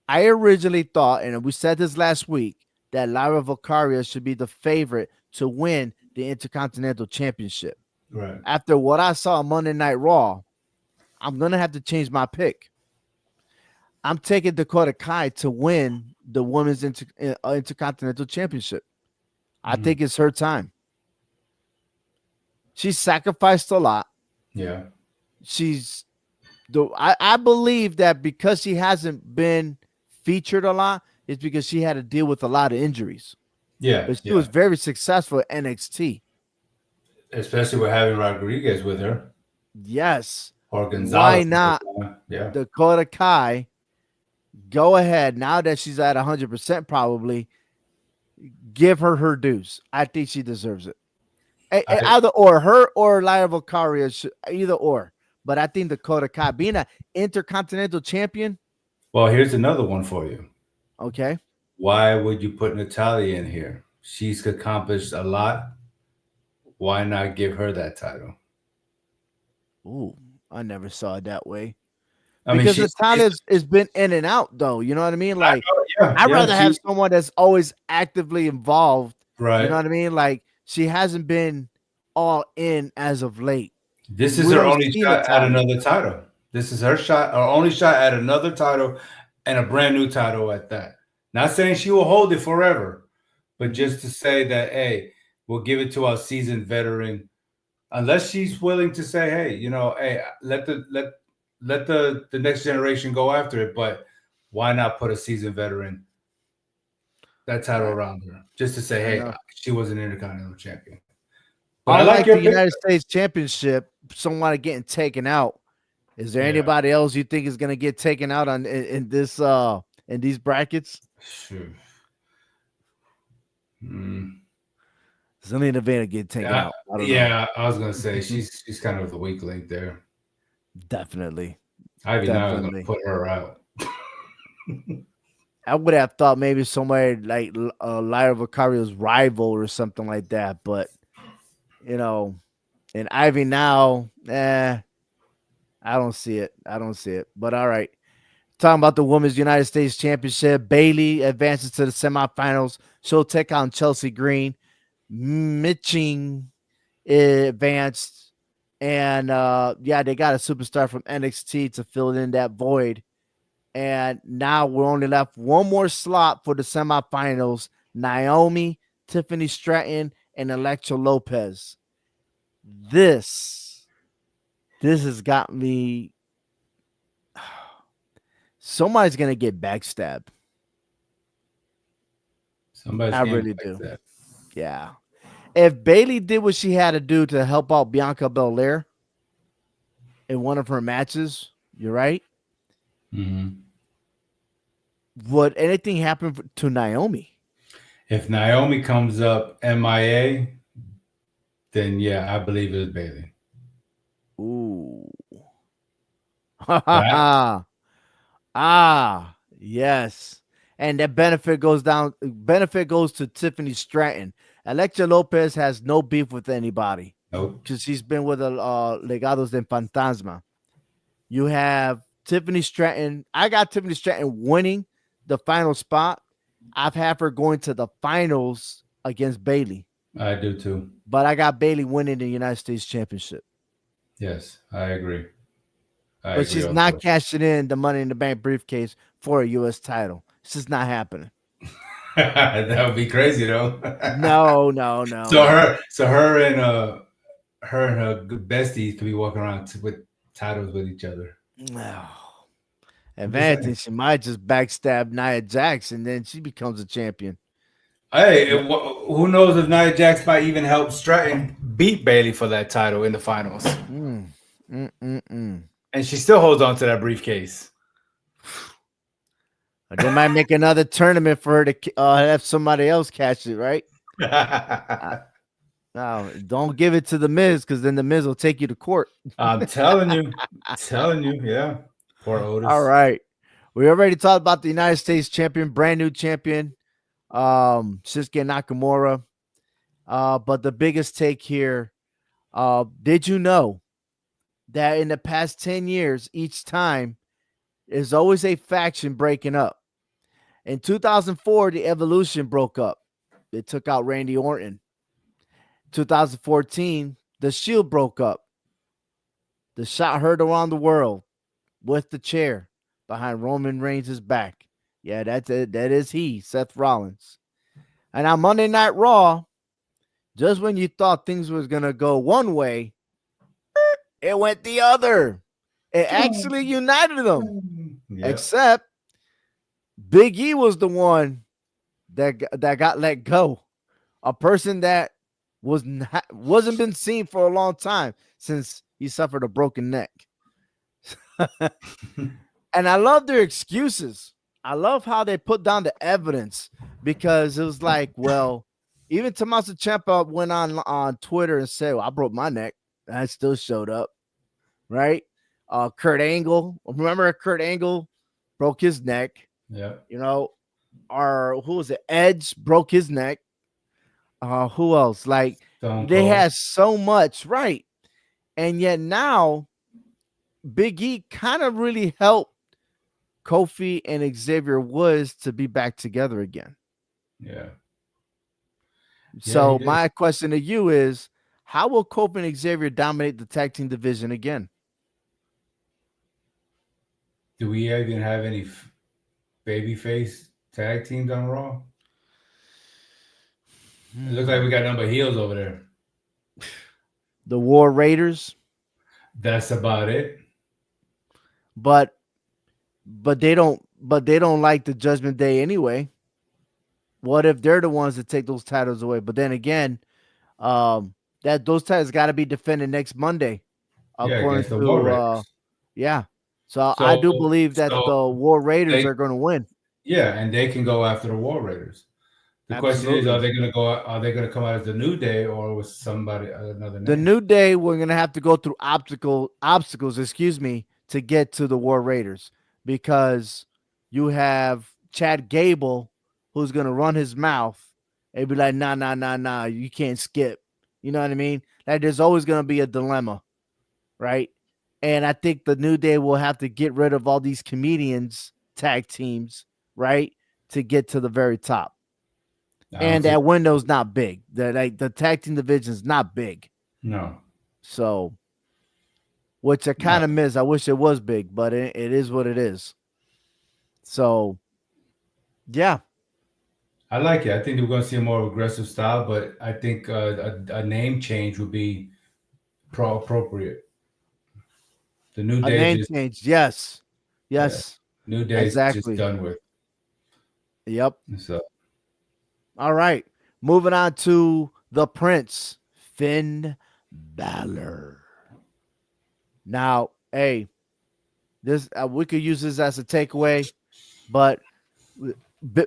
I originally thought, and we said this last week, that Lyra Valkyria should be the favorite to win the Intercontinental Championship. Right. After what I saw on Monday Night Raw, I'm gonna have to change my pick. I'm taking Dakota Kai to win the Women's Intercontinental Championship. I Mhm. think it's her time. She's sacrificed a lot. Yeah. She's I believe that because she hasn't been featured a lot, it's because she had to deal with a lot of injuries. Yeah. But she was Yeah. very successful at NXT. Especially with having Rodriguez with her Yes. or Why Gonzalez at not the time. Yeah. Dakota Kai? Go ahead. Now that she's at 100%, probably give her dues. I think she deserves it. I Either or her or Lyra Valkyria, either or. But I think Dakota Kai being an intercontinental champion, Well, here's another one for you. okay. Why would you put Natalia in here? She's accomplished a lot. Why not give her that title? Ooh, I never saw it that way. I mean, Because she's Natalia's has been in and out, though. You know what I mean? I Like, know, yeah, I'd yeah. rather have someone that's always actively involved. You know Right. what I mean? Like, she hasn't been all in as of late. This is We her don't only see shot at Natalia. another title. This is her only shot at another title and a brand new title at that. Not saying she will hold it forever, but Mhm. just to say that, hey, we'll give it to our seasoned veteran, unless she's willing to say, hey, hey, let the next generation go after it. But why not put a seasoned veteran that title I, around her, just to say, I hey, know. she was an intercontinental champion. But I like Unlike your the pick. United States Championship, someone getting taken out. Is there Yeah, anybody else you think is gonna get taken out in this in these brackets? sure. Mm. Zelina Vega get taken Yeah, out. I don't know. yeah, I was gonna say she's kind of the weak link there. Definitely, Ivy now is gonna definitely. put her out. I would have thought maybe somewhere like Lyra Vicario's rival or something like that, but you know, and Ivy now, I don't see it. I don't see it. But all right. Talking about the Women's United States Championship, Bailey advances to the semifinals. She'll take on Chelsea Green. Mitching advanced. And yeah, they got a superstar from NXT to fill in that void. And now we're only left one more slot for the semifinals. Naomi, Tiffany Stratton, and Electra Lopez. This this has got me. Somebody's gonna get backstabbed. Somebody's I getting really like do. that. Yeah. If Bailey did what she had to do to help out Bianca Belair in one of her matches, you're right. Hmm. Would anything happen to Naomi? If Naomi comes up MIA, then yeah, I believe it's Bailey. Ooh. Ha ha That ha. Ah, yes. And that benefit goes to Tiffany Stratton. Electra Lopez has no beef with anybody nope. because she's been with the Legados de Fantasma. You have Tiffany Stratton. I got Tiffany Stratton winning the final spot. I've had her going to the finals against Bailey, I do too. but I got Bailey winning the United States Championship. Yes, I agree. I But agree she's also. not cashing in the Money in the Bank briefcase for a U.S. title. It's just not happening. That would be crazy though. No, no, no, so no. her, so her and her good besties could be walking around with titles with each other. No. I'm If just saying. anything, she might just backstab Nia Jax and then she becomes a champion. Hey, But who knows if Nia Jax might even help Stratton beat Bailey for that title in the finals, mm, mm, mm, mm. and she still holds on to that briefcase. They might make another tournament for her to have somebody else catch it, right? Uh, no, don't give it to the Miz because then the Miz will take you to court. I'm telling you, yeah. Poor All Otis. right. We already talked about the United States champion, brand new champion, Shinsuke Nakamura. But the biggest take here, did you know that in the past 10 years, each time there's always a faction breaking up? In 2004, the Evolution broke up. They took out Randy Orton. 2014, the Shield broke up. The shot heard around the world with the chair behind Roman Reigns' back. Yeah, that's it. That is he, Seth Rollins. And on Monday Night Raw, just when you thought things was gonna go one way, it went the other. It actually united them. Yep. Except Big E was the one that got let go. A person that wasn't been seen for a long time since he suffered a broken neck. And I love their excuses. I love how they put down the evidence because it was like, well, even Tommaso Ciampa went on Twitter and said, well, I broke my neck. And I still showed up, right? Kurt Angle, remember Kurt Angle broke his neck, Yep. you know, or who was it? Edge broke his neck. Who else? Like Stone they Cold. had so much, right? And yet now Big E kind of really helped Kofi and Xavier Woods to be back together again. Yeah. Yeah, he So did. my question to you is, how will Kofi and Xavier dominate the tag team division again? Do we even have any babyface tag teams on Raw? It looks like we got number heels over there. The War Raiders, That's about it. but they don't like the Judgment Day anyway. What if they're the ones that take those titles away? But then again, that those titles got to be defended next Monday, Yeah, according against the War to Raiders. yeah. So I So, do believe that so the War Raiders they, are going to win. yeah, and they can go after the War Raiders. The question is, are Absolutely. they going to go? Are they going to come out as the New Day or with somebody another The name? New Day, we're gonna have to go through obstacles, excuse me, to get to the War Raiders because you have Chad Gable who's gonna run his mouth and be like, nah, nah, nah, nah, you can't skip. You know what I mean? Like there's always gonna be a dilemma, right? And I think the New Day will have to get rid of all these comedians tag teams, right? To get to the very top. I don't And see. that window's not big. The tag team division is not big. No, So which I no. kind of miss. I wish it was big, but it is what it is. So yeah, I like it. I think we're going to see a more aggressive style, but I think a name change would be appropriate. The New a Day name just, change. Yes, yeah, yes, New Day's just exactly. done with. Yep. So All right. Moving on to the Prince, Finn Balor. Now, hey, this we could use this as a takeaway, but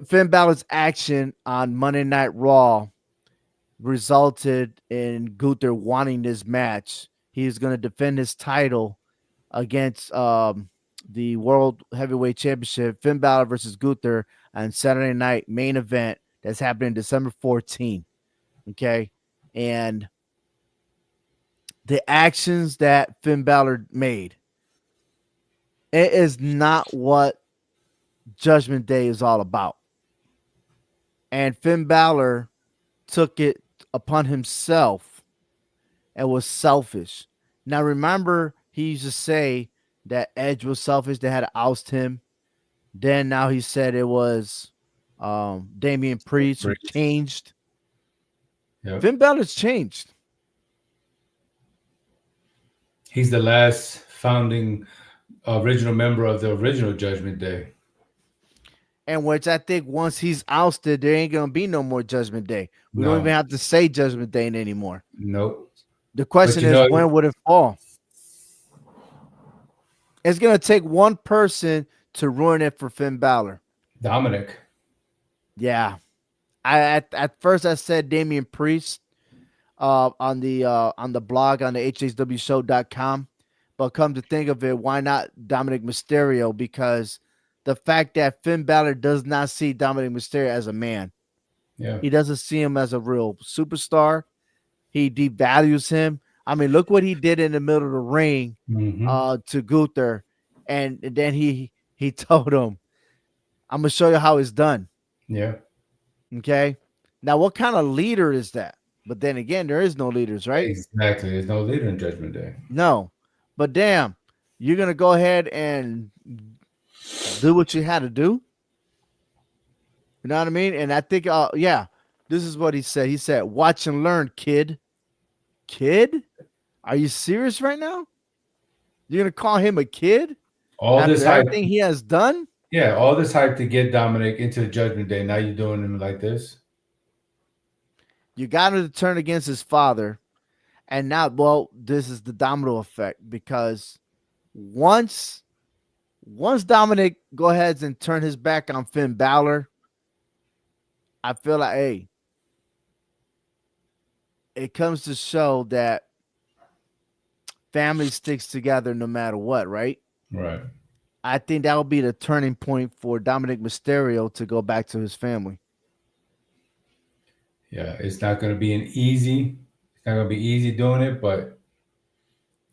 Finn Balor's action on Monday Night Raw resulted in Gunther wanting this match. he's going to defend his title against the World Heavyweight Championship, Finn Balor versus Gunther on Saturday night main event that's happening December 14th. Okay. And the actions that Finn Balor made, it is not what Judgment Day is all about. And Finn Balor took it upon himself and was selfish. Now, remember, he used to say that Edge was selfish. They had to oust him. Then now he said it was Damian Priest who Breaks. changed. Yep. Finn Balor's changed. He's the last founding original member of the original Judgment Day. And which I think once he's ousted, there ain't gonna be no more Judgment Day. We don't even No, have to say Judgment Day anymore. nope. The But question you is, know, when would it fall? It's gonna take one person to ruin it for Finn Balor. Dominic. Yeah, I at first I said Damian Priest on the blog on the hhwshow.com, but come to think of it, why not Dominic Mysterio? Because the fact that Finn Balor does not see Dominic Mysterio as a man, Yeah. he doesn't see him as a real superstar. He devalues him. I mean, look what he did in the middle of the ring Hmm. to Gunther, and then he told him, "I'm gonna show you how it's done." Yeah. Okay. Now, what kind of leader is that? But then again, there is no leaders, right? Exactly. There's no leader in Judgment Day. No. But damn, you're gonna go ahead and do what you had to do. You know what I mean? And I think, yeah, this is what he said. He said, "Watch and learn, kid." Kid? Are you serious right now? You're gonna call him a kid All this after hype. everything he has done? Yeah, all this hype to get Dominic into the Judgment Day. Now you're doing him like this. You got him to turn against his father, and now, well, this is the domino effect because once Dominic go ahead and turn his back on Finn Balor, I feel like, hey, it comes to show that family sticks together no matter what, right? Right. I think that would be the turning point for Dominic Mysterio to go back to his family. Yeah. It's not going to be an easy. It's not going to be easy doing it, but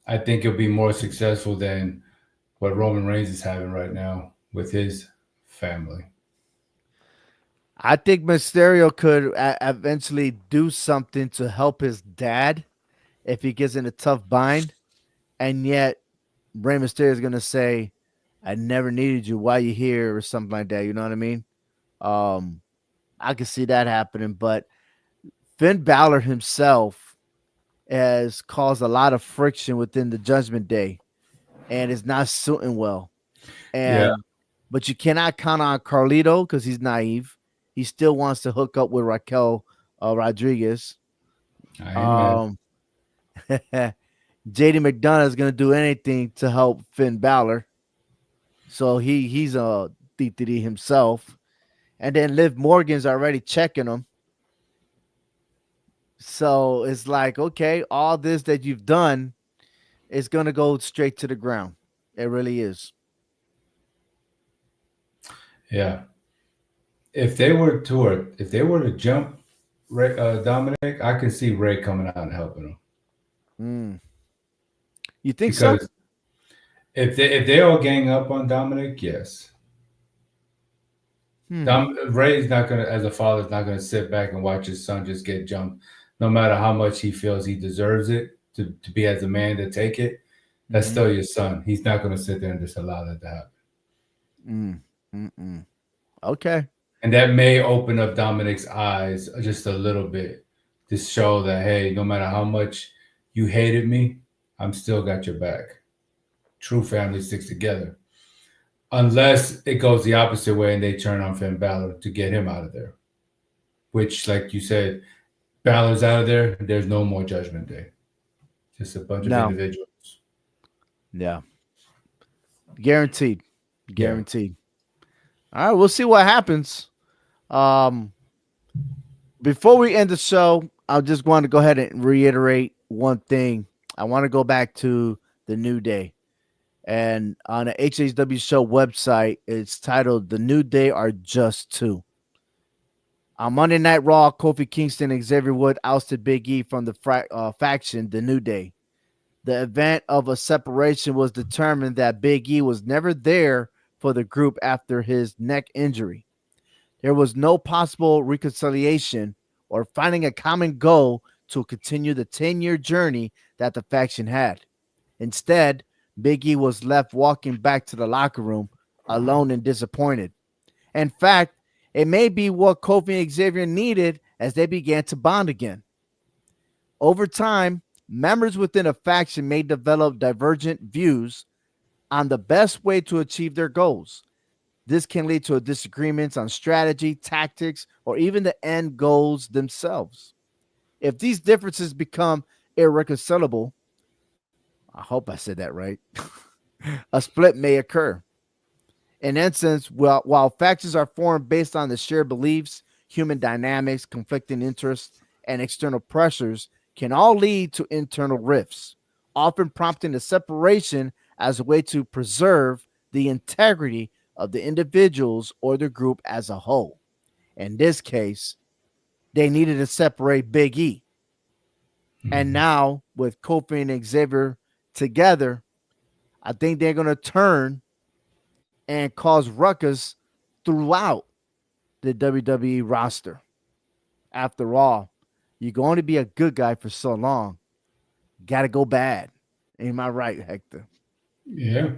I think it'll be more successful than what Roman Reigns is having right now with his family. I think Mysterio could eventually do something to help his dad if he gets in a tough bind, and yet Rey Mysterio is gonna say, "I never needed you. Why you here?" or something like that. You know what I mean? Um, I can see that happening, but Finn Balor himself has caused a lot of friction within the Judgment Day, and it's not suiting well. Yeah. And but you cannot count on Carlito because he's naive. He still wants to hook up with Raquel Rodriguez. Amen. Um, JD McDonough is gonna do anything to help Finn Balor, so he's a DTD himself. And then Liv Morgan's already checking him. So it's like, okay, all this that you've done is gonna go straight to the ground. It really is. Yeah. If they were to jump Dominic, I can see Ray coming out and helping him Mm. You think so? because if they all gang up on Dominic, yes, Hmm. Ray's not gonna, as a father, is not gonna sit back and watch his son just get jumped, no matter how much he feels he deserves it to be as a man to take it. That's Mm-hmm. still your son. He's not gonna sit there and just allow that to happen. Mm. Mm-mm. Okay. And that may open up Dominic's eyes just a little bit to show that, hey, no matter how much you hated me, I'm still got your back. True family sticks together. Unless it goes the opposite way and they turn on Finn Balor to get him out of there. Which, like you said, Balor's out of there, there's no more Judgment Day. Just a bunch of No. individuals. Yeah. Guaranteed. Yeah. Guaranteed. All right. We'll see what happens. Um, Before we end the show, I just want to go ahead and reiterate one thing. I want to go back to the New Day. And on the HHW show website, it's titled The New Day Are Just Two. On Monday Night Raw, Kofi Kingston and Xavier Wood ousted Big E from the faction, The New Day. The event of a separation was determined that Big E was never there for the group after his neck injury. There was no possible reconciliation or finding a common goal to continue the 10-year journey that the faction had. Instead, Big E was left walking back to the locker room alone and disappointed. In fact, it may be what Kofi and Xavier needed as they began to bond again. Over time, members within a faction may develop divergent views on the best way to achieve their goals. This can lead to disagreements on strategy, tactics, or even the end goals themselves. If these differences become irreconcilable, I hope I said that right, a split may occur. In essence, while factions are formed based on the shared beliefs, human dynamics, conflicting interests, and external pressures can all lead to internal rifts, often prompting a separation as a way to preserve the integrity of the individuals or the group as a whole. In this case, they needed to separate Big E. And now with Kofi and Xavier together, I think they're going to turn and cause ruckus throughout the WWE roster. After all, you're going to be a good guy for so long. Got to go bad. Am I right, Hector? Yeah.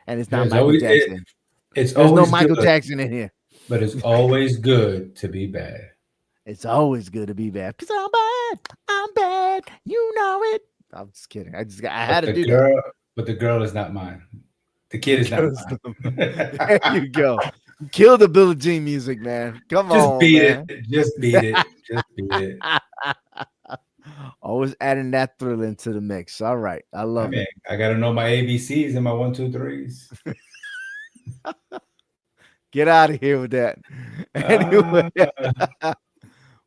And it's not Michael Jackson. There's no Michael Jackson in here. But it's always good to be bad. It's always good to be bad. Because I'm bad. I'm bad. You know it. I'm just kidding. I had to do that. But the girl is not mine. The kid is not mine. There you go. Kill the Billie Jean music, man. Come on, man. Just beat it. Just beat it. Always adding that thrill into the mix. All right. I love it. I got to know my ABCs and my 1, 2, 3s. Get out of here with that. Anyway.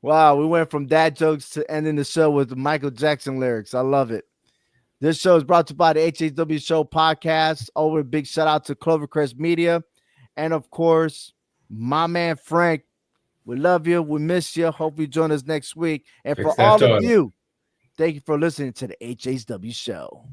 Wow, we went from dad jokes to ending the show with the Michael Jackson lyrics. I love it. This show is brought to you by the HHW Show podcast. Over a big shout out to Clovercrest Media. And of course, my man Frank. We love you. We miss you. Hope you join us next week. And for all of you, thank you for listening to the HHW Show.